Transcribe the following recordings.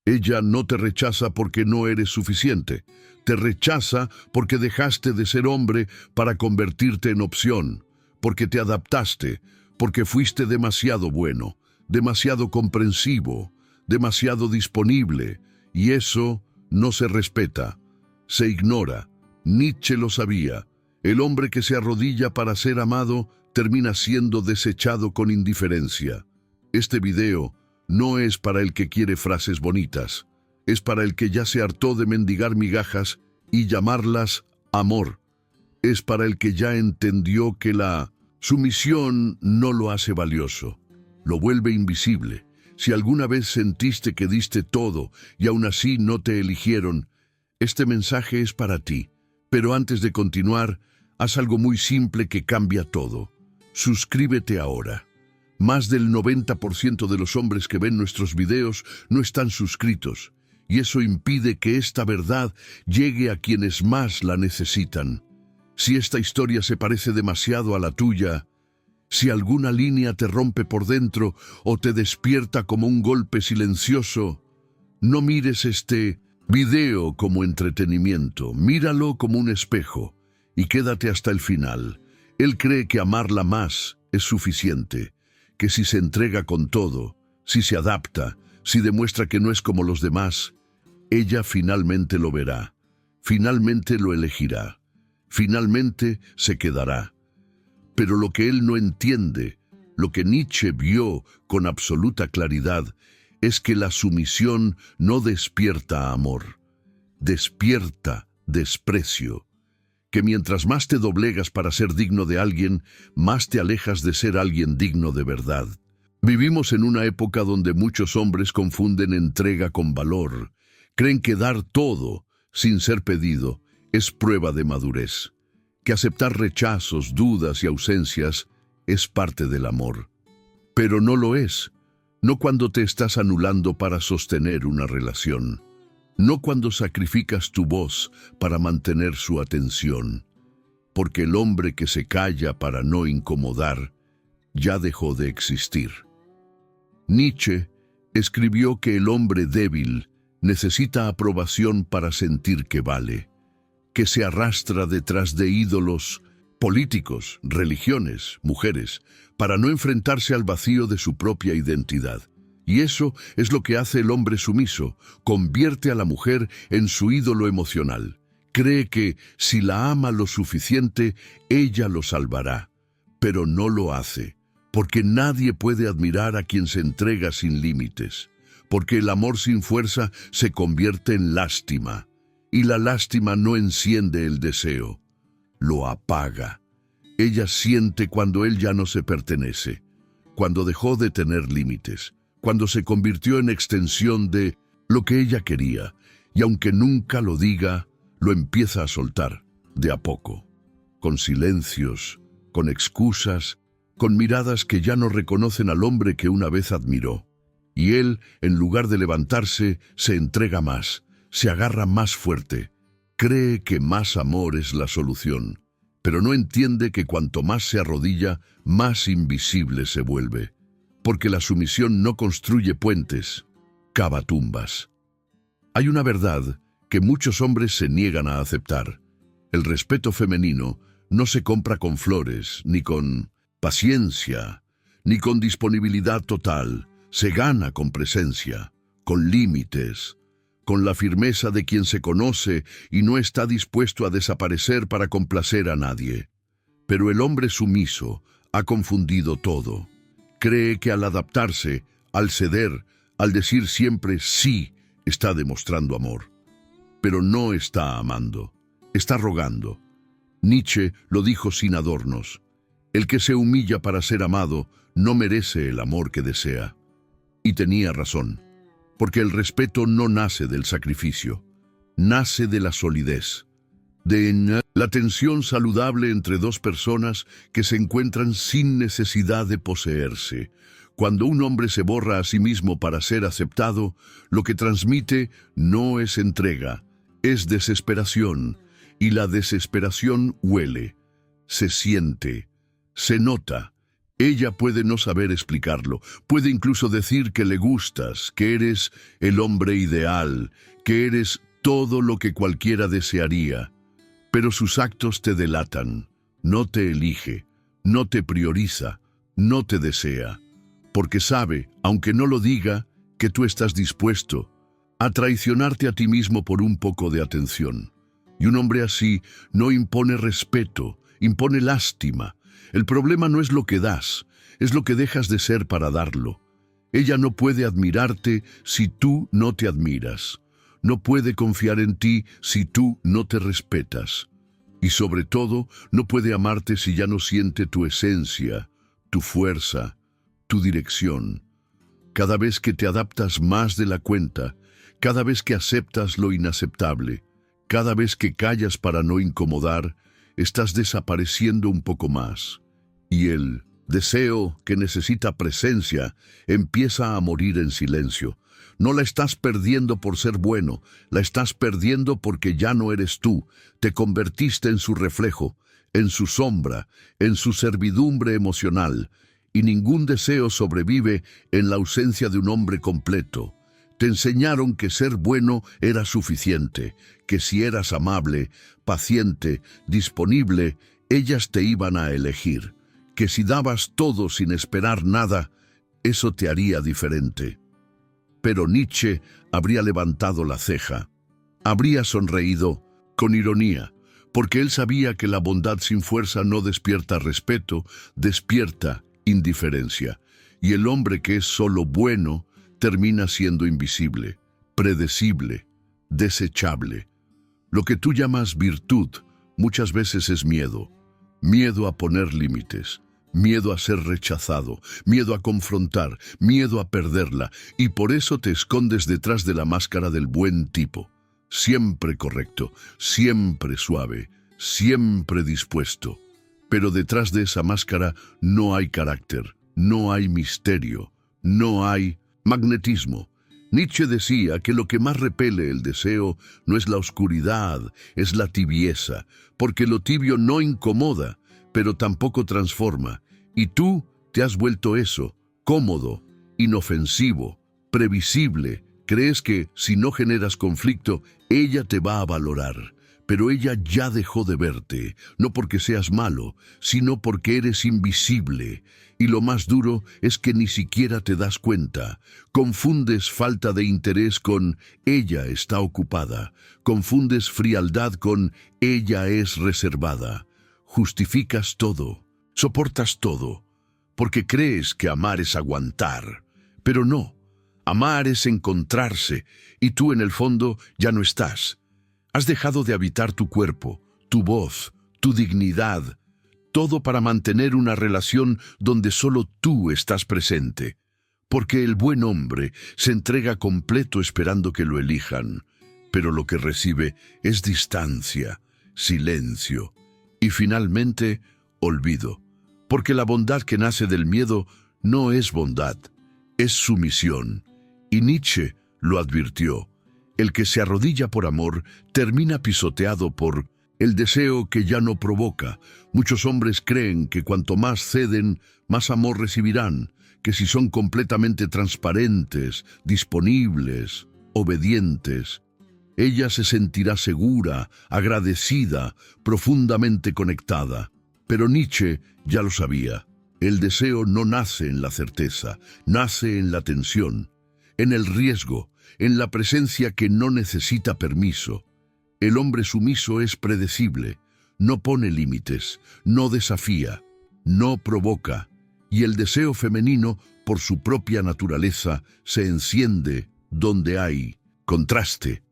Ella no te rechaza porque no eres suficiente. Te rechaza porque dejaste de ser hombre para convertirte en opción, porque te adaptaste, porque fuiste demasiado bueno, demasiado comprensivo, demasiado disponible, y eso no se respeta, se ignora. Nietzsche lo sabía. El hombre que se arrodilla para ser amado termina siendo desechado con indiferencia. Este video no es para el que quiere frases bonitas, es para el que ya se hartó de mendigar migajas y llamarlas amor. Es para el que ya entendió que la sumisión no lo hace valioso, lo vuelve invisible. Si alguna vez sentiste que diste todo y aún así no te eligieron, este mensaje es para ti. Pero antes de continuar, haz algo muy simple que cambia todo. Suscríbete ahora. Más del 90% de los hombres que ven nuestros videos no están suscritos, y eso impide que esta verdad llegue a quienes más la necesitan. Si esta historia se parece demasiado a la tuya, si alguna línea te rompe por dentro o te despierta como un golpe silencioso, no mires este video como entretenimiento, míralo como un espejo y quédate hasta el final. Él cree que amarla más es suficiente, que si se entrega con todo, si se adapta, si demuestra que no es como los demás, ella finalmente lo verá, finalmente lo elegirá, finalmente se quedará. Pero lo que él no entiende, lo que Nietzsche vio con absoluta claridad, es que la sumisión no despierta amor, despierta desprecio. Que mientras más te doblegas para ser digno de alguien, más te alejas de ser alguien digno de verdad. Vivimos en una época donde muchos hombres confunden entrega con valor. Creen que dar todo, sin ser pedido, es prueba de madurez. Que aceptar rechazos, dudas y ausencias es parte del amor. Pero no lo es. No cuando te estás anulando para sostener una relación. No cuando sacrificas tu voz para mantener su atención, porque el hombre que se calla para no incomodar ya dejó de existir. Nietzsche escribió que el hombre débil necesita aprobación para sentir que vale, que se arrastra detrás de ídolos políticos, religiones, mujeres, para no enfrentarse al vacío de su propia identidad. Y eso es lo que hace el hombre sumiso, convierte a la mujer en su ídolo emocional. Cree que si la ama lo suficiente, ella lo salvará, pero no lo hace, porque nadie puede admirar a quien se entrega sin límites, porque el amor sin fuerza se convierte en lástima, y la lástima no enciende el deseo, lo apaga. Ella siente cuando él ya no se pertenece, cuando dejó de tener límites, cuando se convirtió en extensión de lo que ella quería, y aunque nunca lo diga, lo empieza a soltar, de a poco, con silencios, con excusas, con miradas que ya no reconocen al hombre que una vez admiró. Y él, en lugar de levantarse, se entrega más, se agarra más fuerte, cree que más amor es la solución, pero no entiende que cuanto más se arrodilla, más invisible se vuelve. Porque la sumisión no construye puentes, cava tumbas. Hay una verdad que muchos hombres se niegan a aceptar. El respeto femenino no se compra con flores, ni con paciencia, ni con disponibilidad total. Se gana con presencia, con límites, con la firmeza de quien se conoce y no está dispuesto a desaparecer para complacer a nadie. Pero el hombre sumiso ha confundido todo. Cree que al adaptarse, al ceder, al decir siempre sí, está demostrando amor. Pero no está amando, está rogando. Nietzsche lo dijo sin adornos. El que se humilla para ser amado no merece el amor que desea. Y tenía razón, porque el respeto no nace del sacrificio, nace de la solidez, de la tensión saludable entre dos personas que se encuentran sin necesidad de poseerse. Cuando un hombre se borra a sí mismo para ser aceptado, lo que transmite no es entrega, es desesperación, y la desesperación huele, se siente, se nota, Ella puede no saber explicarlo, puede incluso decir que le gustas, que eres el hombre ideal, que eres todo lo que cualquiera desearía. Pero sus actos te delatan. No te elige, no te prioriza, no te desea, porque sabe, aunque no lo diga, que tú estás dispuesto a traicionarte a ti mismo por un poco de atención. Y un hombre así no impone respeto, impone lástima. El problema no es lo que das, es lo que dejas de ser para darlo. Ella no puede admirarte si tú no te admiras. No puede confiar en ti si tú no te respetas. Y sobre todo, no puede amarte si ya no siente tu esencia, tu fuerza, tu dirección. Cada vez que te adaptas más de la cuenta, cada vez que aceptas lo inaceptable, cada vez que callas para no incomodar, estás desapareciendo un poco más. Y el deseo que necesita presencia empieza a morir en silencio. No la estás perdiendo por ser bueno, la estás perdiendo porque ya no eres tú. Te convertiste en su reflejo, en su sombra, en su servidumbre emocional, y ningún deseo sobrevive en la ausencia de un hombre completo. Te enseñaron que ser bueno era suficiente, que si eras amable, paciente, disponible, ellas te iban a elegir, que si dabas todo sin esperar nada, eso te haría diferente. Pero Nietzsche habría levantado la ceja, habría sonreído con ironía, porque él sabía que la bondad sin fuerza no despierta respeto, despierta indiferencia, y el hombre que es solo bueno termina siendo invisible, predecible, desechable. Lo que tú llamas virtud muchas veces es miedo, miedo a poner límites, miedo a ser rechazado, miedo a confrontar, miedo a perderla, y por eso te escondes detrás de la máscara del buen tipo. Siempre correcto, siempre suave, siempre dispuesto. Pero detrás de esa máscara no hay carácter, no hay misterio, no hay magnetismo. Nietzsche decía que lo que más repele el deseo no es la oscuridad, es la tibieza, porque lo tibio no incomoda, pero tampoco transforma. Y tú te has vuelto eso, cómodo, inofensivo, previsible. Crees que si no generas conflicto, ella te va a valorar. Pero ella ya dejó de verte, no porque seas malo, sino porque eres invisible. Y lo más duro es que ni siquiera te das cuenta. Confundes falta de interés con ella está ocupada. Confundes frialdad con ella es reservada. Justificas todo, soportas todo, porque crees que amar es aguantar. Pero no, amar es encontrarse, y tú en el fondo ya no estás. Has dejado de habitar tu cuerpo, tu voz, tu dignidad, todo para mantener una relación donde solo tú estás presente. Porque el buen hombre se entrega completo esperando que lo elijan, pero lo que recibe es distancia, silencio y finalmente olvido. Porque la bondad que nace del miedo no es bondad, es sumisión. Y Nietzsche lo advirtió. El que se arrodilla por amor termina pisoteado por el deseo que ya no provoca. Muchos hombres creen que cuanto más ceden, más amor recibirán, que si son completamente transparentes, disponibles, obedientes, ella se sentirá segura, agradecida, profundamente conectada. Pero Nietzsche ya lo sabía. El deseo no nace en la certeza, nace en la tensión, en el riesgo, en la presencia que no necesita permiso. El hombre sumiso es predecible, no pone límites, no desafía, no provoca, y el deseo femenino, por su propia naturaleza, se enciende donde hay contraste,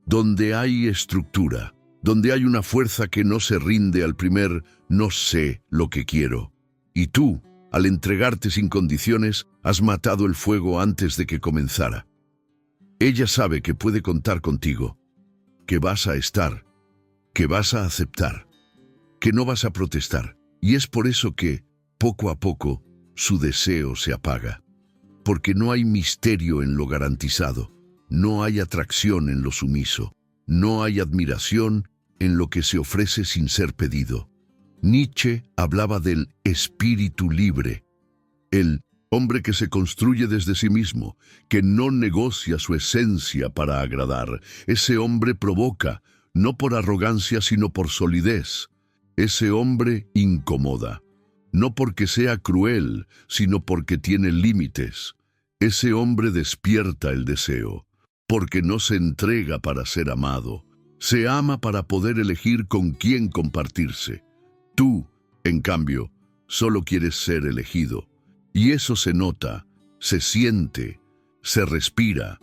donde hay estructura, donde hay una fuerza que no se rinde al primer no sé lo que quiero. Y tú, al entregarte sin condiciones, has matado el fuego antes de que comenzara. Ella sabe que puede contar contigo, que vas a estar, que vas a aceptar, que no vas a protestar. Y es por eso que, poco a poco, su deseo se apaga. Porque no hay misterio en lo garantizado, no hay atracción en lo sumiso, no hay admiración en lo que se ofrece sin ser pedido. Nietzsche hablaba del espíritu libre, El hombre que se construye desde sí mismo, que no negocia su esencia para agradar, ese hombre provoca, no por arrogancia sino por solidez. Ese hombre incomoda, no porque sea cruel, sino porque tiene límites. Ese hombre despierta el deseo, porque no se entrega para ser amado. Se ama para poder elegir con quién compartirse. Tú, en cambio, solo quieres ser elegido. Y eso se nota, se siente, se respira.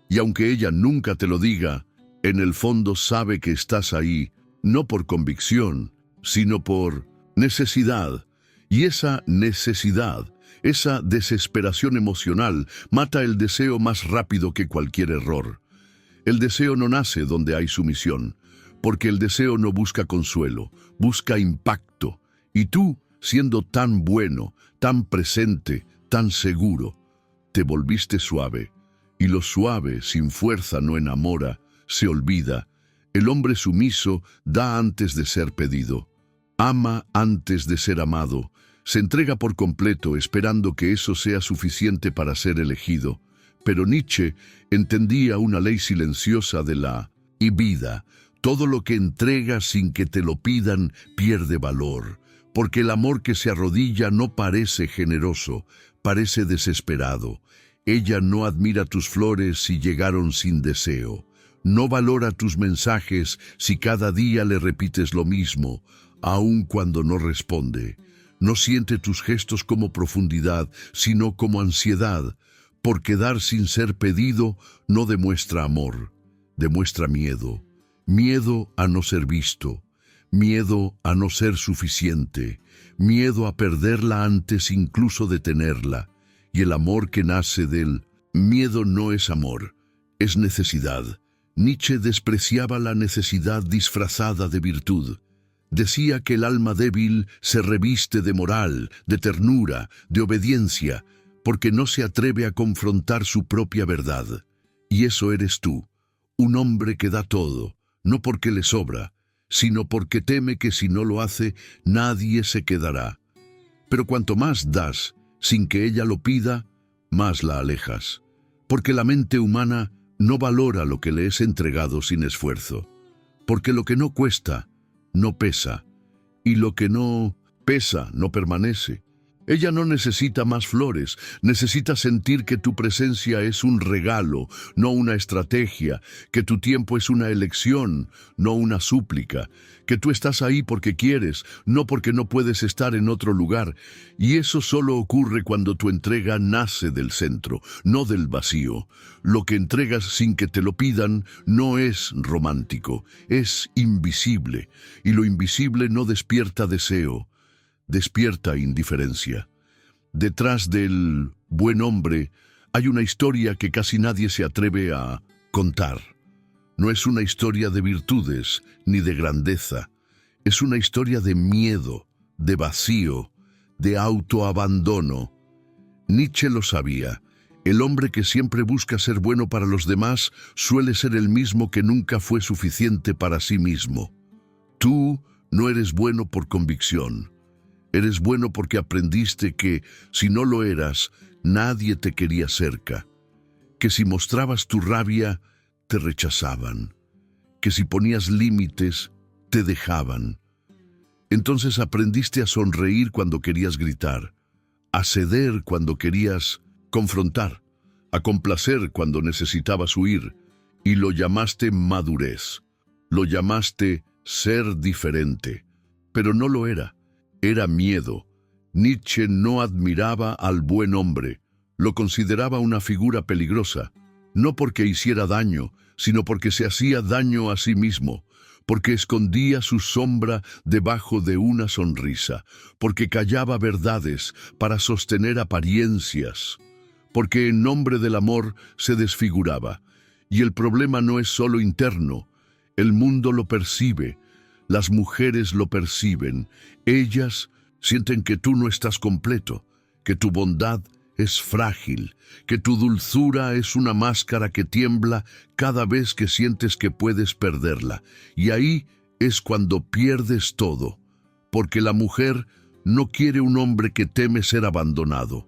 Y aunque ella nunca te lo diga, en el fondo sabe que estás ahí, no por convicción, sino por necesidad. Y esa necesidad, esa desesperación emocional, mata el deseo más rápido que cualquier error. El deseo no nace donde hay sumisión, porque el deseo no busca consuelo, busca impacto. Y tú, siendo tan bueno, tan presente, tan seguro, te volviste suave. Y lo suave, sin fuerza, no enamora, se olvida. El hombre sumiso da antes de ser pedido. Ama antes de ser amado. Se entrega por completo, esperando que eso sea suficiente para ser elegido. Pero Nietzsche entendía una ley silenciosa de la vida. Todo lo que entregas sin que te lo pidan pierde valor, porque el amor que se arrodilla no parece generoso, parece desesperado. Ella no admira tus flores si llegaron sin deseo. No valora tus mensajes si cada día le repites lo mismo, aun cuando no responde. No siente tus gestos como profundidad, sino como ansiedad, porque dar sin ser pedido no demuestra amor, demuestra miedo. Miedo a no ser visto, miedo a no ser suficiente, miedo a perderla antes incluso de tenerla. Y el amor que nace del miedo no es amor, es necesidad. Nietzsche despreciaba la necesidad disfrazada de virtud. Decía que el alma débil se reviste de moral, de ternura, de obediencia, porque no se atreve a confrontar su propia verdad. Y eso eres tú, un hombre que da todo, no porque le sobra, sino porque teme que si no lo hace, nadie se quedará. Pero cuanto más das, sin que ella lo pida, más la alejas, porque la mente humana no valora lo que le es entregado sin esfuerzo, porque lo que no cuesta, no pesa, y lo que no pesa, no permanece. Ella no necesita más flores, necesita sentir que tu presencia es un regalo, no una estrategia, que tu tiempo es una elección, no una súplica, que tú estás ahí porque quieres, no porque no puedes estar en otro lugar. Y eso solo ocurre cuando tu entrega nace del centro, no del vacío. Lo que entregas sin que te lo pidan no es romántico, es invisible, y lo invisible no despierta deseo, despierta indiferencia. Detrás del buen hombre hay una historia que casi nadie se atreve a contar. No es una historia de virtudes ni de grandeza. Es una historia de miedo, de vacío, de autoabandono. Nietzsche lo sabía. El hombre que siempre busca ser bueno para los demás suele ser el mismo que nunca fue suficiente para sí mismo. Tú no eres bueno por convicción. Eres bueno porque aprendiste que, si no lo eras, nadie te quería cerca. Que si mostrabas tu rabia, te rechazaban. Que si ponías límites, te dejaban. Entonces aprendiste a sonreír cuando querías gritar, a ceder cuando querías confrontar, a complacer cuando necesitabas huir, y lo llamaste madurez. Lo llamaste ser diferente, pero no lo era. Era miedo. Nietzsche no admiraba al buen hombre, lo consideraba una figura peligrosa, no porque hiciera daño, sino porque se hacía daño a sí mismo, porque escondía su sombra debajo de una sonrisa, porque callaba verdades para sostener apariencias, porque en nombre del amor se desfiguraba. Y el problema no es solo interno, el mundo lo percibe. Las mujeres lo perciben. Ellas sienten que tú no estás completo, que tu bondad es frágil, que tu dulzura es una máscara que tiembla cada vez que sientes que puedes perderla. Y ahí es cuando pierdes todo, porque la mujer no quiere un hombre que teme ser abandonado,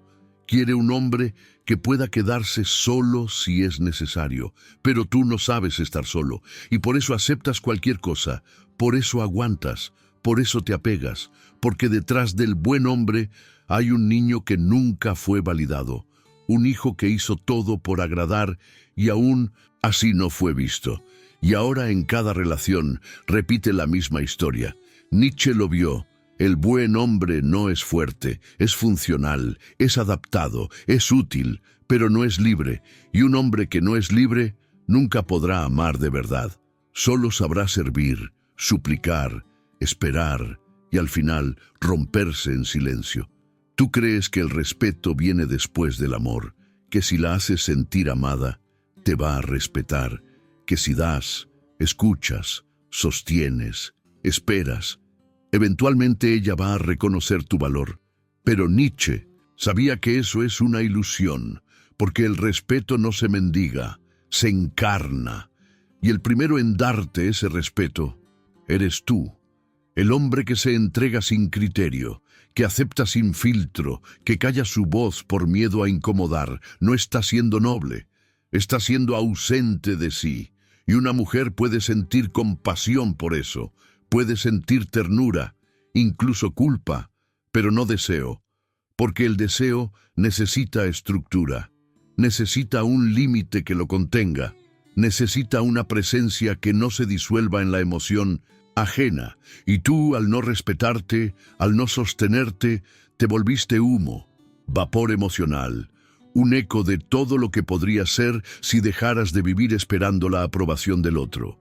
Quiere un hombre que pueda quedarse solo si es necesario, pero tú no sabes estar solo, y por eso aceptas cualquier cosa, por eso aguantas, por eso te apegas, porque detrás del buen hombre hay un niño que nunca fue validado, un hijo que hizo todo por agradar y aún así no fue visto. Y ahora en cada relación repite la misma historia. Nietzsche lo vio. El buen hombre no es fuerte, es funcional, es adaptado, es útil, pero no es libre. Y un hombre que no es libre nunca podrá amar de verdad. Solo sabrá servir, suplicar, esperar y al final romperse en silencio. Tú crees que el respeto viene después del amor, que si la haces sentir amada, te va a respetar, que si das, escuchas, sostienes, esperas, eventualmente ella va a reconocer tu valor. Pero Nietzsche sabía que eso es una ilusión, porque el respeto no se mendiga, se encarna. Y el primero en darte ese respeto eres tú, el hombre que se entrega sin criterio, que acepta sin filtro, que calla su voz por miedo a incomodar. No está siendo noble, está siendo ausente de sí. Y una mujer puede sentir compasión por eso, puede sentir ternura, incluso culpa, pero no deseo, porque el deseo necesita estructura, necesita un límite que lo contenga, necesita una presencia que no se disuelva en la emoción ajena, y tú, al no respetarte, al no sostenerte, te volviste humo, vapor emocional, un eco de todo lo que podría ser si dejaras de vivir esperando la aprobación del otro.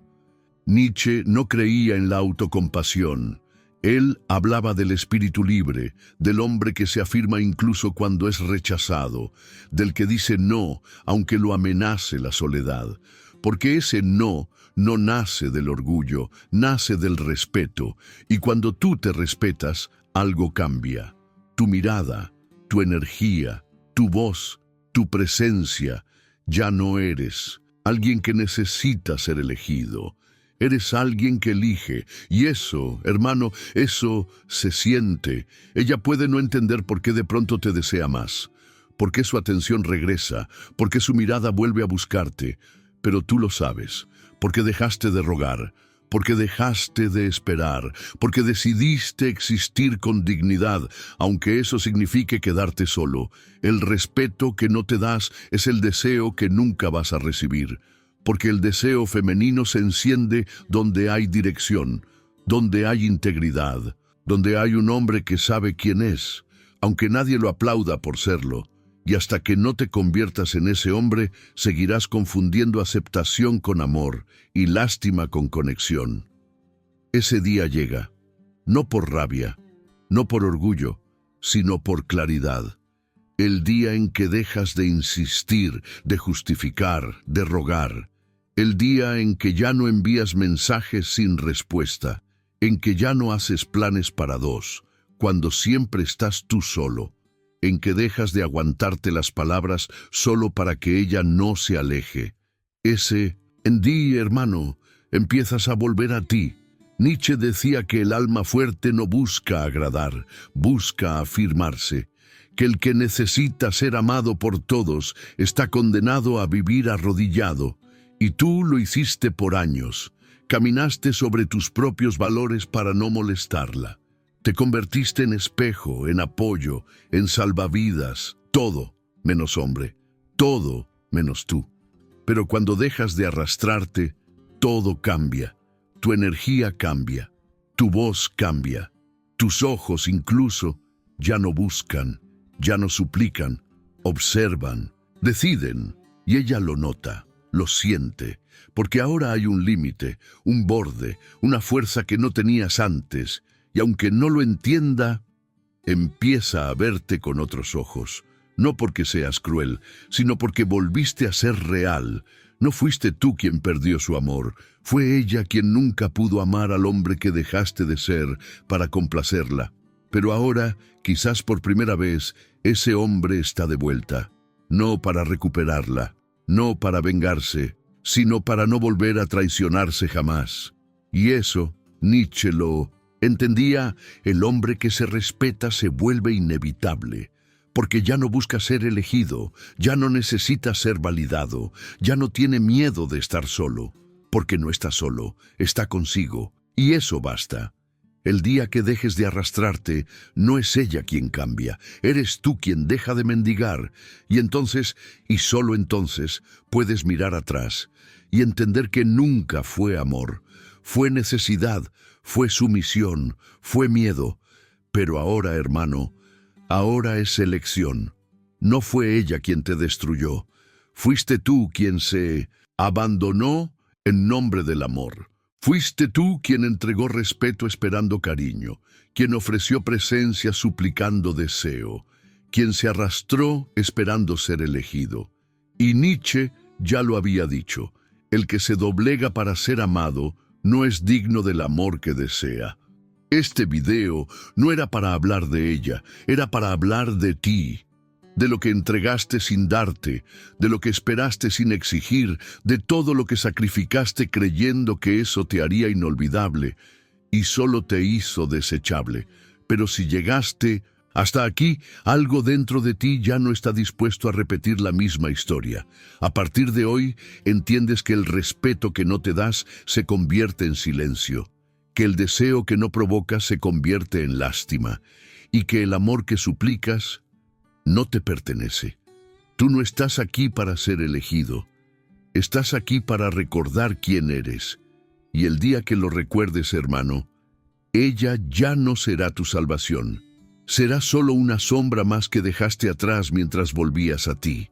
Nietzsche no creía en la autocompasión. Él hablaba del espíritu libre, del hombre que se afirma incluso cuando es rechazado, del que dice no, aunque lo amenace la soledad. Porque ese no nace del orgullo, nace del respeto, y cuando tú te respetas, algo cambia. Tu mirada, tu energía, tu voz, tu presencia. Ya no eres alguien que necesita ser elegido. Eres alguien que elige, y eso, hermano, eso se siente. Ella puede no entender por qué de pronto te desea más, por qué su atención regresa, por qué su mirada vuelve a buscarte, pero tú lo sabes, porque dejaste de rogar, porque dejaste de esperar, porque decidiste existir con dignidad, aunque eso signifique quedarte solo. El respeto que no te das es el deseo que nunca vas a recibir. Porque el deseo femenino se enciende donde hay dirección, donde hay integridad, donde hay un hombre que sabe quién es, aunque nadie lo aplauda por serlo, y hasta que no te conviertas en ese hombre, seguirás confundiendo aceptación con amor y lástima con conexión. Ese día llega, no por rabia, no por orgullo, sino por claridad. El día en que dejas de insistir, de justificar, de rogar. El día en que ya no envías mensajes sin respuesta, en que ya no haces planes para dos, cuando siempre estás tú solo, en que dejas de aguantarte las palabras solo para que ella no se aleje. Ese, en ti, hermano, empiezas a volver a ti. Nietzsche decía que el alma fuerte no busca agradar, busca afirmarse, que el que necesita ser amado por todos está condenado a vivir arrodillado. Y tú lo hiciste por años. Caminaste sobre tus propios valores para no molestarla. Te convertiste en espejo, en apoyo, en salvavidas, todo menos hombre, todo menos tú. Pero cuando dejas de arrastrarte, todo cambia. Tu energía cambia, tu voz cambia, tus ojos incluso ya no buscan, ya no suplican, observan, deciden, y ella lo nota. Lo siente, porque ahora hay un límite, un borde, una fuerza que no tenías antes, y aunque no lo entienda, empieza a verte con otros ojos, no porque seas cruel, sino porque volviste a ser real. No fuiste tú quien perdió su amor, fue ella quien nunca pudo amar al hombre que dejaste de ser para complacerla. Pero ahora, quizás por primera vez, ese hombre está de vuelta, no para recuperarla, no para vengarse, sino para no volver a traicionarse jamás. Y eso, Nietzsche lo entendía, el hombre que se respeta se vuelve inevitable, porque ya no busca ser elegido, ya no necesita ser validado, ya no tiene miedo de estar solo, porque no está solo, está consigo, y eso basta. El día que dejes de arrastrarte, no es ella quien cambia, eres tú quien deja de mendigar, y entonces, y solo entonces, puedes mirar atrás y entender que nunca fue amor, fue necesidad, fue sumisión, fue miedo, pero ahora, hermano, ahora es elección. No fue ella quien te destruyó, fuiste tú quien se abandonó en nombre del amor. Fuiste tú quien entregó respeto esperando cariño, quien ofreció presencia suplicando deseo, quien se arrastró esperando ser elegido. Y Nietzsche ya lo había dicho, el que se doblega para ser amado no es digno del amor que desea. Este video no era para hablar de ella, era para hablar de ti, de lo que entregaste sin darte, de lo que esperaste sin exigir, de todo lo que sacrificaste creyendo que eso te haría inolvidable y solo te hizo desechable. Pero si llegaste hasta aquí, algo dentro de ti ya no está dispuesto a repetir la misma historia. A partir de hoy, entiendes que el respeto que no te das se convierte en silencio, que el deseo que no provocas se convierte en lástima, y que el amor que suplicas no te pertenece. Tú no estás aquí para ser elegido. Estás aquí para recordar quién eres. Y el día que lo recuerdes, hermano, ella ya no será tu salvación. Será solo una sombra más que dejaste atrás mientras volvías a ti.